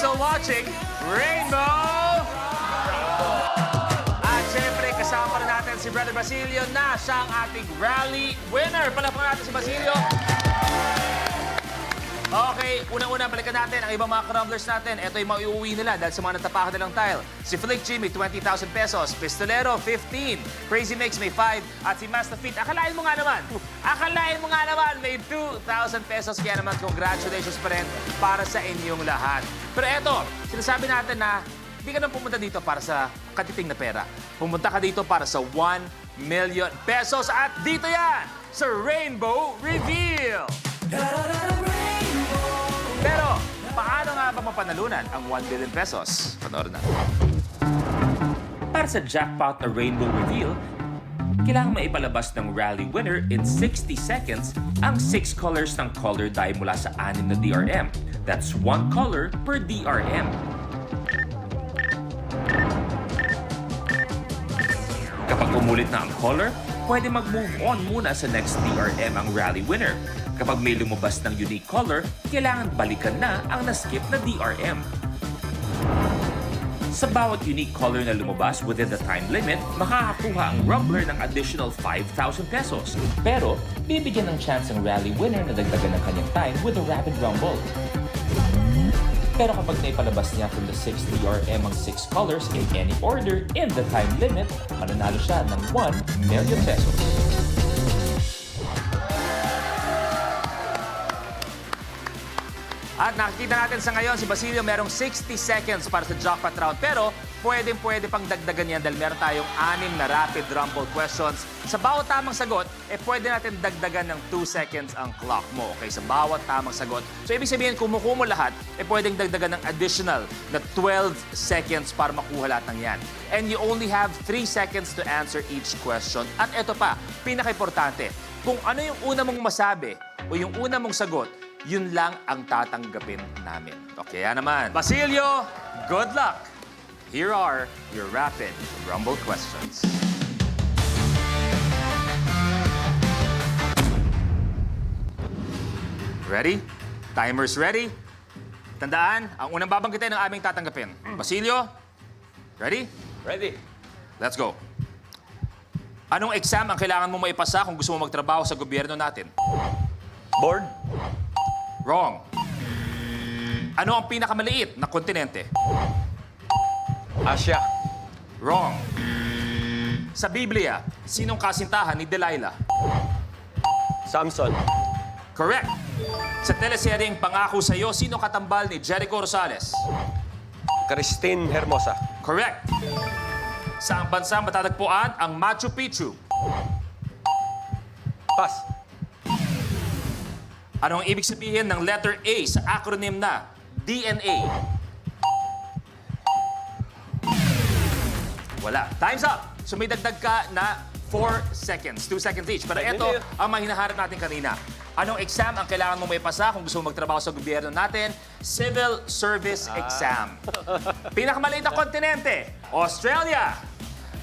still watching Rainbow! At syempre, kasama rin natin si Brother Basilio na siya ang ating rally winner. Palakpakan natin si Basilio. Okay, unang-una balikan natin ang ibang mga crumblers natin. Ito yung mauuwi nila dahil sa mga natapakan nilang tile. Si Flick G may 20,000 pesos, Pistolero 15, Crazy Mix may 5, at si Master Feet, akalain mo nga naman may 2,000 pesos. Kaya naman, congratulations pa rin para sa inyong lahat. Pero eto, sinasabi natin na hindi ka nang pumunta dito para sa katiting na pera. Pumunta ka dito para sa 1 million pesos. At dito yan sa Rainbow Reveal! Pero, paano nga ba mapanalunan ang 1 billion pesos? Panoorin natin. Para sa jackpot na Rainbow Reveal, kailangan maipalabas ng rally winner in 60 seconds ang 6 colors ng color die mula sa 6 na DRM. That's 1 color per DRM. Kapag umulit na ang color, pwede mag-move on muna sa next DRM ang rally winner. Kapag may lumabas ng unique color, kailangan balikan na ang na-skip na DRM. Sa bawat unique color na lumabas within the time limit, makakakuha ang Rumbler ng additional 5,000 pesos. Pero, bibigyan ng chance ang rally winner na dagdagan ng kanyang time with a rapid rumble. Pero kapag naipalabas niya from the 6 DRM ang 6 colors in any order in the time limit, mananalo siya ng 1 million pesos. At nakikita natin sa ngayon, si Basilio merong 60 seconds para sa jackpot round. Pero pwede pang dagdagan yan dahil meron tayong 6 na rapid rumble questions. Sa bawat tamang sagot, pwede natin dagdagan ng 2 seconds ang clock mo. Okay, sa bawat tamang sagot. So ibig sabihin, kung makuha mo lahat, pwedeng dagdagan ng additional na 12 seconds para makuha lahat ng yan. And you only have 3 seconds to answer each question. At eto pa, pinaka-importante, kung ano yung una mong masabi o yung una mong sagot, yun lang ang tatanggapin namin. Okay, yan naman. Basilio, good luck! Here are your rapid rumble questions. Ready? Timer's ready? Tandaan, ang unang babanggitin ng aming tatanggapin. Basilio, ready? Ready. Let's go. Anong exam ang kailangan mo maipasa kung gusto mo magtrabaho sa gobyerno natin? Board. Wrong. Ano ang pinakamaliit na kontinente? Asia. Wrong. Sa Biblia, sinong kasintahan ni Delilah? Samson. Correct. Sa teleseryeng Pangako Sa'yo, sino katambal ni Jericho Rosales? Christine Hermosa. Correct. Saang bansa matatagpuan ang Machu Picchu? Pass. Ano ang ibig sabihin ng letter A sa acronym na DNA? Wala. Time's up! So may dagdag ka na 4 seconds. 2 seconds each. Pero ito ang mahinaharap natin kanina. Anong exam ang kailangan mo may pasa kung gusto mo magtrabaho sa gobyerno natin? Civil Service Exam. Pinakamaliit na kontinente, Australia.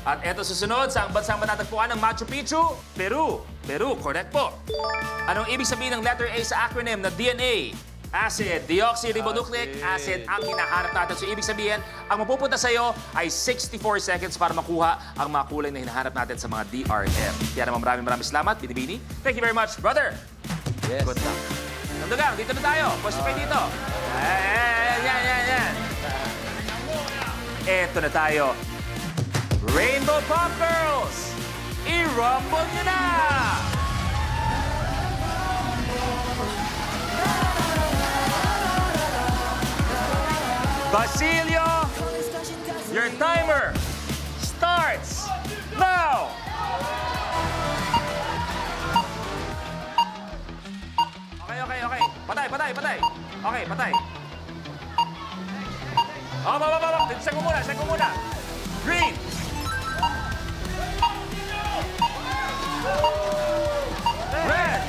At eto susunod, sa ang bansang matatagpuan ng Machu Picchu? Peru. Peru, correct po. Anong ibig sabihin ng letter A sa acronym na DNA? Acid, deoxyribonucleic acid ang hinahanap natin. So ibig sabihin, ang mapupunta sa'yo ay 64 seconds para makuha ang mga kulay na hinahanap natin sa mga DRM. Kaya naman maraming salamat, Binibini. Thank you very much, brother. Yes. Good luck. Nandugang, dito na tayo. Pwesto kayo dito. Yan. Eto na tayo. Rainbow Pop Girls! I-rumble nyo na! Basilio, your timer starts now! Okay. Patay. Okay, patay. Set ko muna. Green! Red!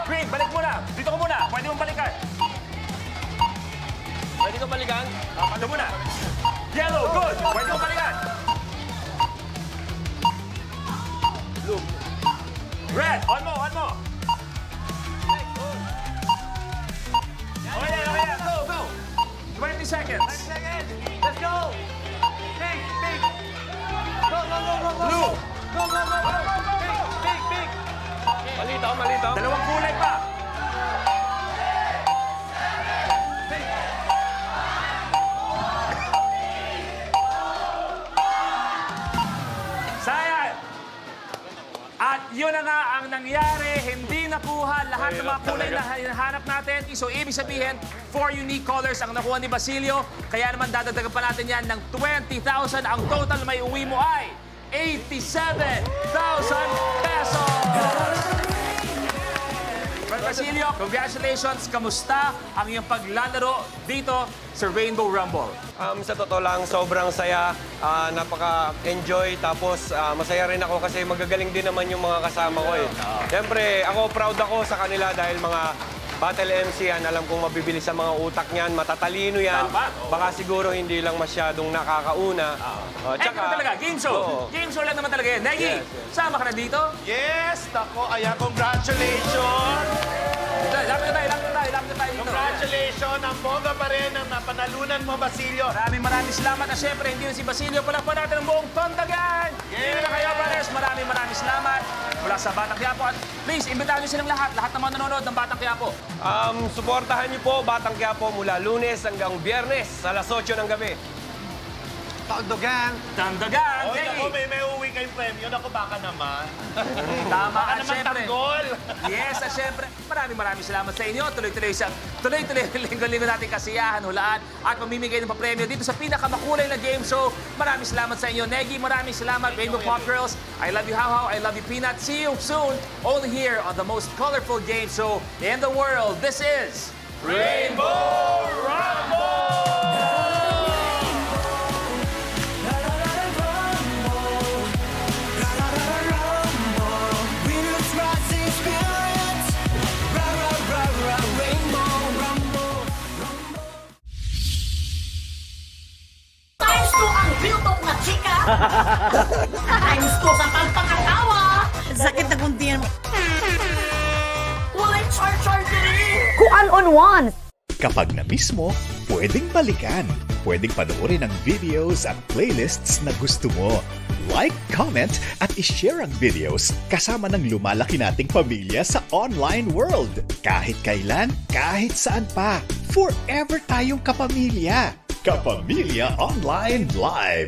Green, balik muna. Dito ko muna. Pwede mong balikan. Pwede kang balikan? Ito muna. Yellow, good. Pwede mong balikan. Blue. Red. On mo. Okay, go. 20 seconds. Let's go. Pink. Go. Blue. Go. Pink. Malito. Dalawang kulay pa. Sayang! At yun na nga ang nangyari, hindi nakuha lahat ng mga kulay na hinahanap natin. So, ibig sabihin, 4 unique colors ang nakuha ni Basilio. Kaya naman dadagdagan pa natin yan ng 20,000. Ang total na may uwi mo ay 87,000 pesos! Well, Basilio, congratulations! Kamusta ang iyong paglalaro dito sa Rainbow Rumble? Sa totoo lang, sobrang saya. Napaka-enjoy. Tapos masaya rin ako kasi magagaling din naman yung mga kasama ko eh. Siyempre, ako proud ako sa kanila dahil mga battle MC yan. Alam kong mabibilis sa mga utak niyan, matatalino yan. Tama, oo. Baka siguro hindi lang masyadong nakakauna. Tsaka, talaga, game show. Oo. Game show lang naman talaga yan. Negi, Yes. sama ka na dito. Yes, nako. Ayan, congratulations. Lapit na tayo dito. Congratulations. Ang bongga pa rin ang napanalunan mo, Basilio. Maraming salamat. At syempre, hindi na si Basilio. Palakpan natin ang buong Tondagan. Hindi na kayo, brothers. Maraming salamat. Mula sa Batang Quiapo. At please, imbitahan nyo silang lahat ng mga nanonood ng Batang Quiapo. Suportahan niyo po Batang Quiapo mula Lunes hanggang Biyernes sa alas 8 ng gabi. Tagdogan. Tondagan, Oy, Negi. ako, may uwi kayong premyo. Naku, baka naman. Tama. Baka At naman syempre, tanggol. yes, at syempre, maraming salamat sa inyo. Tuloy-tuloy ang linggo-linggo natin kasiyahan, hulaan at mamimigay ng papremyo dito sa pinakamakulay na game show. Maraming salamat sa inyo, Negi. Maraming salamat, Rainbow Pop Girls. I love you, How. I love you, Peanut. See you soon, only here on the most colorful game show in the world. This is Rainbow Rumble! Times 2 ang biltok na chika. Times 2 sa pagpakatawa. Sakit na kuntiyan mo. Walay char-char din. Kuan on one. Kapag na-miss mo, pwedeng balikan. Pwedeng panoorin ang videos at playlists na gusto mo. Like, comment, at ishare ang videos kasama ng lumalaki nating pamilya sa online world. Kahit kailan, kahit saan pa. Forever tayong kapamilya. Kapamilya Online Live.